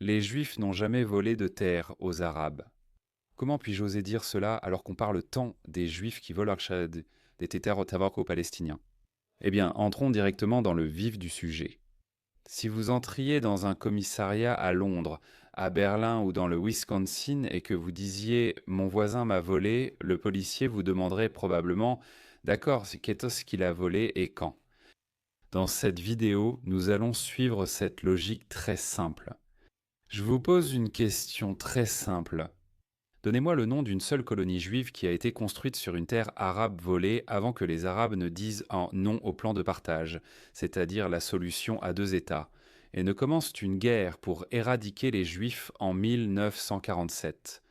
Les Juifs n'ont jamais volé de terre aux Arabes. Comment puis-je oser dire cela alors qu'on parle tant des Juifs qui volent des terres aux Palestiniens? Eh bien, entrons directement dans le vif du sujet. Si vous entriez dans un commissariat à Londres, à Berlin ou dans le Wisconsin et que vous disiez «Mon voisin m'a volé», le policier vous demanderait probablement «D'accord, c'est qu'est-ce qu'il a volé et quand?» Dans cette vidéo, nous allons suivre cette logique très simple. Je vous pose une question très simple. Donnez-moi le nom d'une seule colonie juive qui a été construite sur une terre arabe volée avant que les Arabes ne disent un non au plan de partage, c'est-à-dire la solution à deux États, et ne commencent une guerre pour éradiquer les Juifs en 1947.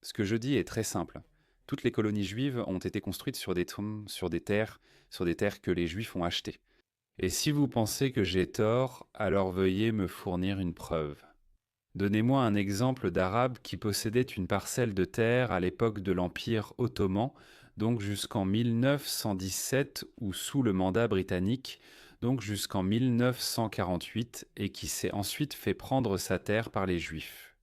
Ce que je dis est très simple. Toutes les colonies juives ont été construites sur des terres que les Juifs ont achetées. Et si vous pensez que j'ai tort, alors veuillez me fournir une preuve. Donnez-moi un exemple d'Arabe qui possédait une parcelle de terre à l'époque de l'Empire ottoman, donc jusqu'en 1917 ou sous le mandat britannique, donc jusqu'en 1948, et qui s'est ensuite fait prendre sa terre par les Juifs.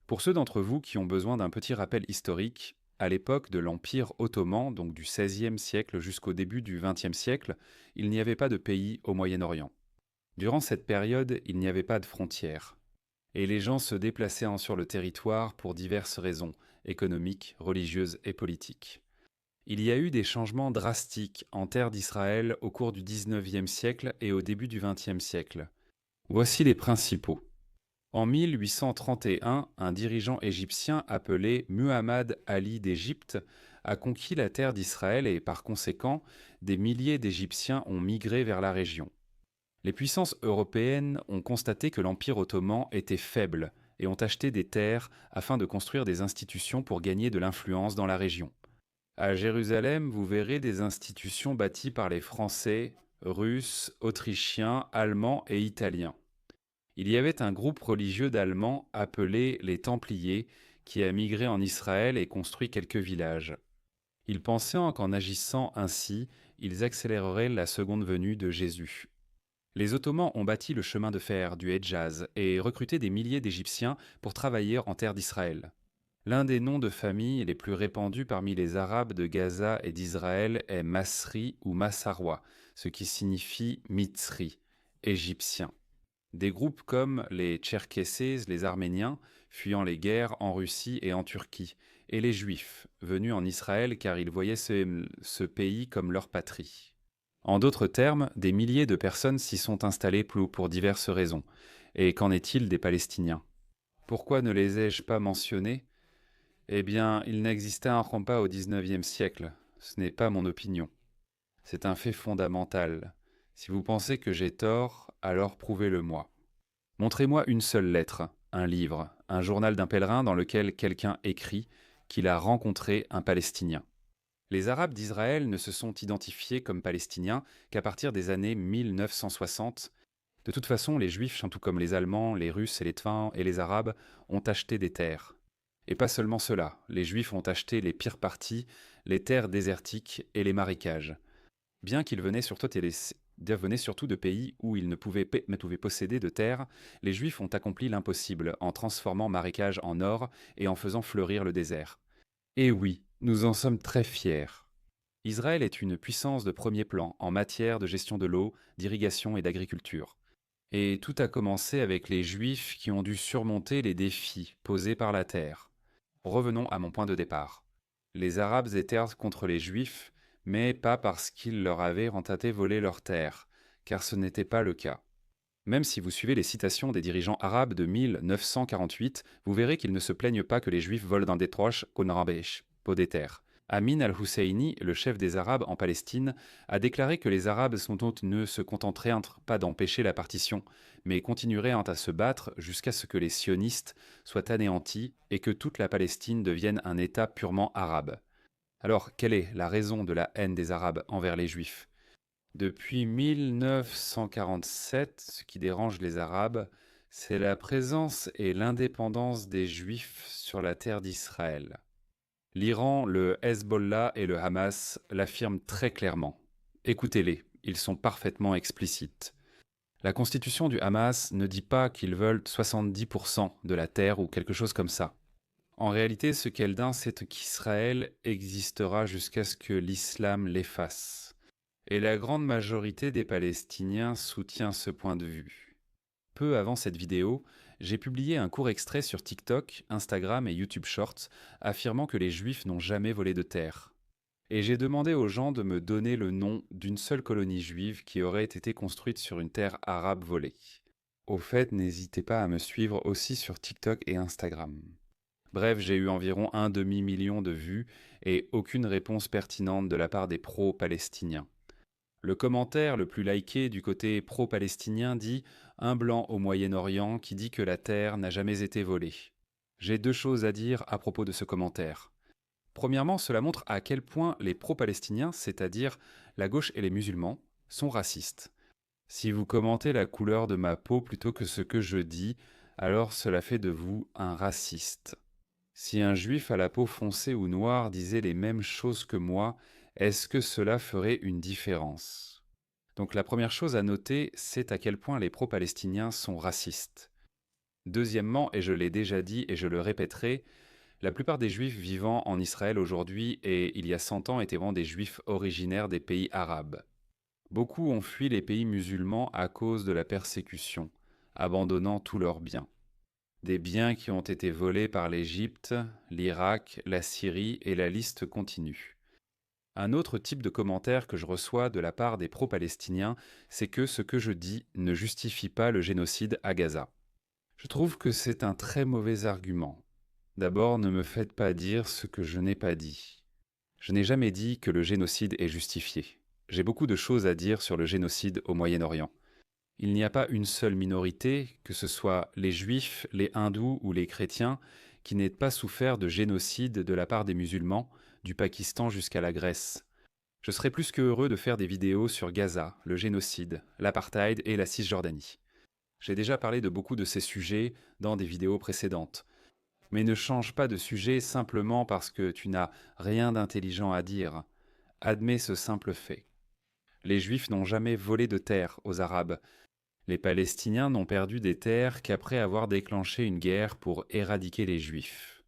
Pour ceux d'entre vous qui ont besoin d'un petit rappel historique, à l'époque de l'Empire ottoman, donc du XVIe siècle jusqu'au début du XXe siècle, il n'y avait pas de pays au Moyen-Orient. Durant cette période, il n'y avait pas de frontières. Et les gens se déplaçaient sur le territoire pour diverses raisons, économiques, religieuses et politiques. Il y a eu des changements drastiques en terre d'Israël au cours du XIXe siècle et au début du XXe siècle. Voici les principaux. En 1831, un dirigeant égyptien appelé Muhammad Ali d'Égypte a conquis la terre d'Israël et par conséquent, des milliers d'Égyptiens ont migré vers la région. Les puissances européennes ont constaté que l'Empire ottoman était faible et ont acheté des terres afin de construire des institutions pour gagner de l'influence dans la région. À Jérusalem, vous verrez des institutions bâties par les Français, Russes, Autrichiens, Allemands et Italiens. Il y avait un groupe religieux d'Allemands appelé les Templiers qui a migré en Israël et construit quelques villages. Ils pensaient qu'en agissant ainsi, ils accéléreraient la seconde venue de Jésus. Les Ottomans ont bâti le chemin de fer du Hedjaz et recruté des milliers d'Égyptiens pour travailler en terre d'Israël. L'un des noms de famille les plus répandus parmi les Arabes de Gaza et d'Israël est Masri ou Massarois, ce qui signifie Mitzri, égyptien. Des groupes comme les Tcherkesses, les Arméniens, fuyant les guerres en Russie et en Turquie, et les Juifs, venus en Israël car ils voyaient ce pays comme leur patrie. En d'autres termes, des milliers de personnes s'y sont installées pour diverses raisons. Et qu'en est-il des Palestiniens? Pourquoi ne les ai-je pas mentionnés? Eh bien, ils n'existèrent pas au XIXe siècle. Ce n'est pas mon opinion. C'est un fait fondamental. Si vous pensez que j'ai tort, alors prouvez-le-moi. Montrez-moi une seule lettre, un livre, un journal d'un pèlerin dans lequel quelqu'un écrit qu'il a rencontré un Palestinien. Les Arabes d'Israël ne se sont identifiés comme Palestiniens qu'à partir des années 1960. De toute façon, les Juifs, tout comme les Allemands, les Russes et les Tevins et les Arabes, ont acheté des terres. Et pas seulement cela, les Juifs ont acheté les pires parties, les terres désertiques et les marécages. Bien qu'ils venaient surtout de pays où ils ne pouvaient posséder de terres, les Juifs ont accompli l'impossible en transformant marécages en or et en faisant fleurir le désert. Et oui, nous en sommes très fiers. Israël est une puissance de premier plan en matière de gestion de l'eau, d'irrigation et d'agriculture. Et tout a commencé avec les Juifs qui ont dû surmonter les défis posés par la terre. Revenons à mon point de départ. Les Arabes étaient contre les Juifs, mais pas parce qu'ils leur avaient volé leurs terres, car ce n'était pas le cas. Même si vous suivez les citations des dirigeants arabes de 1948, vous verrez qu'ils ne se plaignent pas que les Juifs volent dans des troches Konrabesh, Podeter. Amin al-Husseini, le chef des Arabes en Palestine, a déclaré que les Arabes ne se contenteraient pas d'empêcher la partition, mais continueraient à se battre jusqu'à ce que les sionistes soient anéantis et que toute la Palestine devienne un État purement arabe. Alors, quelle est la raison de la haine des Arabes envers les Juifs? Depuis 1947, ce qui dérange les Arabes, c'est la présence et l'indépendance des Juifs sur la terre d'Israël. L'Iran, le Hezbollah et le Hamas l'affirment très clairement. Écoutez-les, ils sont parfaitement explicites. La constitution du Hamas ne dit pas qu'ils veulent 70% de la terre ou quelque chose comme ça. En réalité, ce qu'elle dit, c'est qu'Israël existera jusqu'à ce que l'islam l'efface. Et la grande majorité des Palestiniens soutient ce point de vue. Peu avant cette vidéo, j'ai publié un court extrait sur TikTok, Instagram et YouTube Shorts affirmant que les Juifs n'ont jamais volé de terre. Et j'ai demandé aux gens de me donner le nom d'une seule colonie juive qui aurait été construite sur une terre arabe volée. Au fait, n'hésitez pas à me suivre aussi sur TikTok et Instagram. Bref, j'ai eu environ 1,5 million de vues et aucune réponse pertinente de la part des pro-palestiniens. Le commentaire le plus liké du côté pro-palestinien dit « Un blanc au Moyen-Orient qui dit que la terre n'a jamais été volée ». J'ai deux choses à dire à propos de ce commentaire. Premièrement, cela montre à quel point les pro-palestiniens, c'est-à-dire la gauche et les musulmans, sont racistes. Si vous commentez la couleur de ma peau plutôt que ce que je dis, alors cela fait de vous un raciste. Si un juif à la peau foncée ou noire disait les mêmes choses que moi, est-ce que cela ferait une différence? Donc la première chose à noter, c'est à quel point les pro-palestiniens sont racistes. Deuxièmement, et je l'ai déjà dit et je le répéterai, la plupart des juifs vivant en Israël aujourd'hui et il y a 100 ans étaient vraiment des juifs originaires des pays arabes. Beaucoup ont fui les pays musulmans à cause de la persécution, abandonnant tous leurs biens. Des biens qui ont été volés par l'Égypte, l'Irak, la Syrie et la liste continue. Un autre type de commentaire que je reçois de la part des pro-palestiniens, c'est que ce que je dis ne justifie pas le génocide à Gaza. Je trouve que c'est un très mauvais argument. D'abord, ne me faites pas dire ce que je n'ai pas dit. Je n'ai jamais dit que le génocide est justifié. J'ai beaucoup de choses à dire sur le génocide au Moyen-Orient. Il n'y a pas une seule minorité, que ce soit les juifs, les hindous ou les chrétiens, qui n'ait pas souffert de génocide de la part des musulmans, du Pakistan jusqu'à la Grèce. Je serais plus que heureux de faire des vidéos sur Gaza, le génocide, l'apartheid et la Cisjordanie. J'ai déjà parlé de beaucoup de ces sujets dans des vidéos précédentes. Mais ne change pas de sujet simplement parce que tu n'as rien d'intelligent à dire. Admets ce simple fait. Les Juifs n'ont jamais volé de terre aux Arabes. Les Palestiniens n'ont perdu des terres qu'après avoir déclenché une guerre pour éradiquer les Juifs.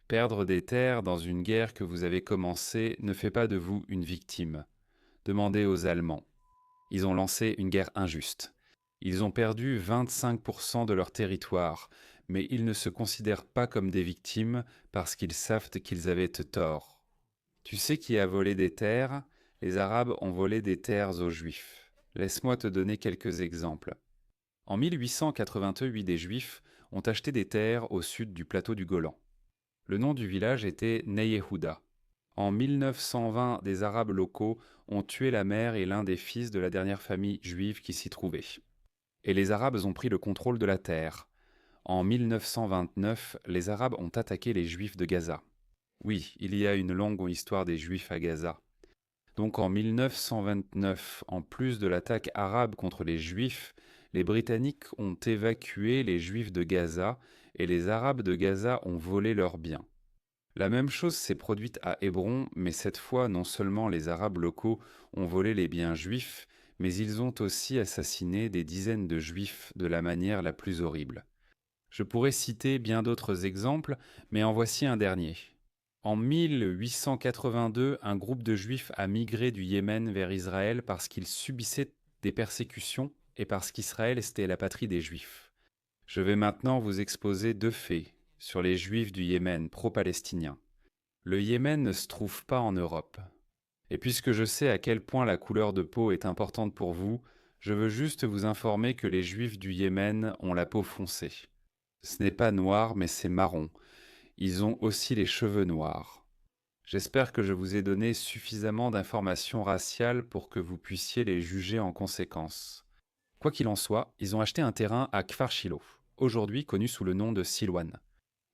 Perdre des terres dans une guerre que vous avez commencée ne fait pas de vous une victime. Demandez aux Allemands. Ils ont lancé une guerre injuste. Ils ont perdu 25% de leur territoire, mais ils ne se considèrent pas comme des victimes parce qu'ils savent qu'ils avaient tort. Tu sais qui a volé des terres? Les Arabes ont volé des terres aux Juifs. Laisse-moi te donner quelques exemples. En 1888, des Juifs ont acheté des terres au sud du plateau du Golan. Le nom du village était Neyehouda. En 1920, des Arabes locaux ont tué la mère et l'un des fils de la dernière famille juive qui s'y trouvait. Et les Arabes ont pris le contrôle de la terre. En 1929, les Arabes ont attaqué les Juifs de Gaza. Oui, il y a une longue histoire des Juifs à Gaza. Donc en 1929, en plus de l'attaque arabe contre les Juifs, les Britanniques ont évacué les Juifs de Gaza et les Arabes de Gaza ont volé leurs biens. La même chose s'est produite à Hébron, mais cette fois non seulement les Arabes locaux ont volé les biens juifs, mais ils ont aussi assassiné des dizaines de Juifs de la manière la plus horrible. Je pourrais citer bien d'autres exemples, mais en voici un dernier. En 1882, un groupe de Juifs a migré du Yémen vers Israël parce qu'ils subissaient des persécutions et parce qu'Israël était la patrie des Juifs. Je vais maintenant vous exposer deux faits sur les Juifs du Yémen pro-palestiniens. Le Yémen ne se trouve pas en Europe. Et puisque je sais à quel point la couleur de peau est importante pour vous, je veux juste vous informer que les Juifs du Yémen ont la peau foncée. Ce n'est pas noir, mais c'est marron. Ils ont aussi les cheveux noirs. J'espère que je vous ai donné suffisamment d'informations raciales pour que vous puissiez les juger en conséquence. Quoi qu'il en soit, ils ont acheté un terrain à Kfar Shilo, aujourd'hui connu sous le nom de Silwan.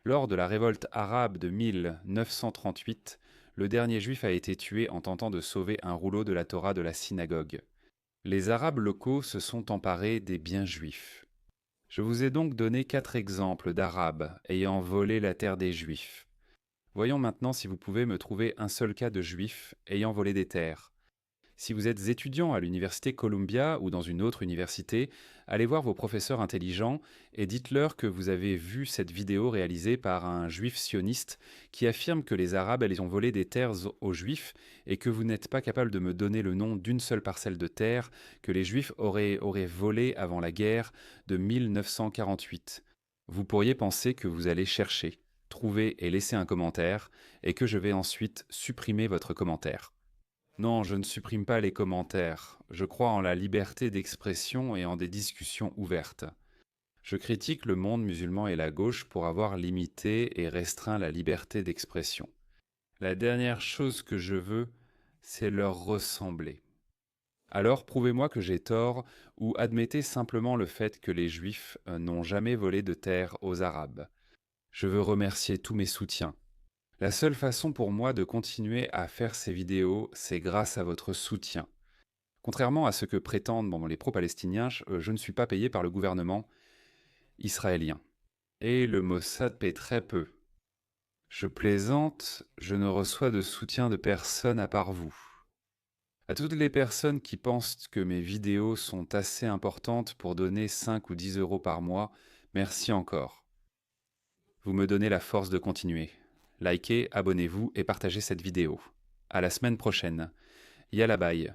Lors de la révolte arabe de 1938, le dernier juif a été tué en tentant de sauver un rouleau de la Torah de la synagogue. Les Arabes locaux se sont emparés des biens juifs. Je vous ai donc donné 4 exemples d'Arabes ayant volé la terre des Juifs. Voyons maintenant si vous pouvez me trouver un seul cas de Juifs ayant volé des terres. Si vous êtes étudiant à l'université Columbia ou dans une autre université, allez voir vos professeurs intelligents et dites-leur que vous avez vu cette vidéo réalisée par un juif sioniste qui affirme que les Arabes elles ont volé des terres aux Juifs et que vous n'êtes pas capable de me donner le nom d'une seule parcelle de terre que les Juifs auraient volée avant la guerre de 1948. Vous pourriez penser que vous allez chercher, trouver et laisser un commentaire et que je vais ensuite supprimer votre commentaire. Non, je ne supprime pas les commentaires. Je crois en la liberté d'expression et en des discussions ouvertes. Je critique le monde musulman et la gauche pour avoir limité et restreint la liberté d'expression. La dernière chose que je veux, c'est leur ressembler. Alors prouvez-moi que j'ai tort ou admettez simplement le fait que les Juifs n'ont jamais volé de terre aux Arabes. Je veux remercier tous mes soutiens. La seule façon pour moi de continuer à faire ces vidéos, c'est grâce à votre soutien. Contrairement à ce que prétendent les pro-palestiniens, je ne suis pas payé par le gouvernement israélien. Et le Mossad paie très peu. Je plaisante, je ne reçois de soutien de personne à part vous. À toutes les personnes qui pensent que mes vidéos sont assez importantes pour donner 5 ou 10 euros par mois, merci encore. Vous me donnez la force de continuer. Likez, abonnez-vous et partagez cette vidéo. À la semaine prochaine. Yalla bye.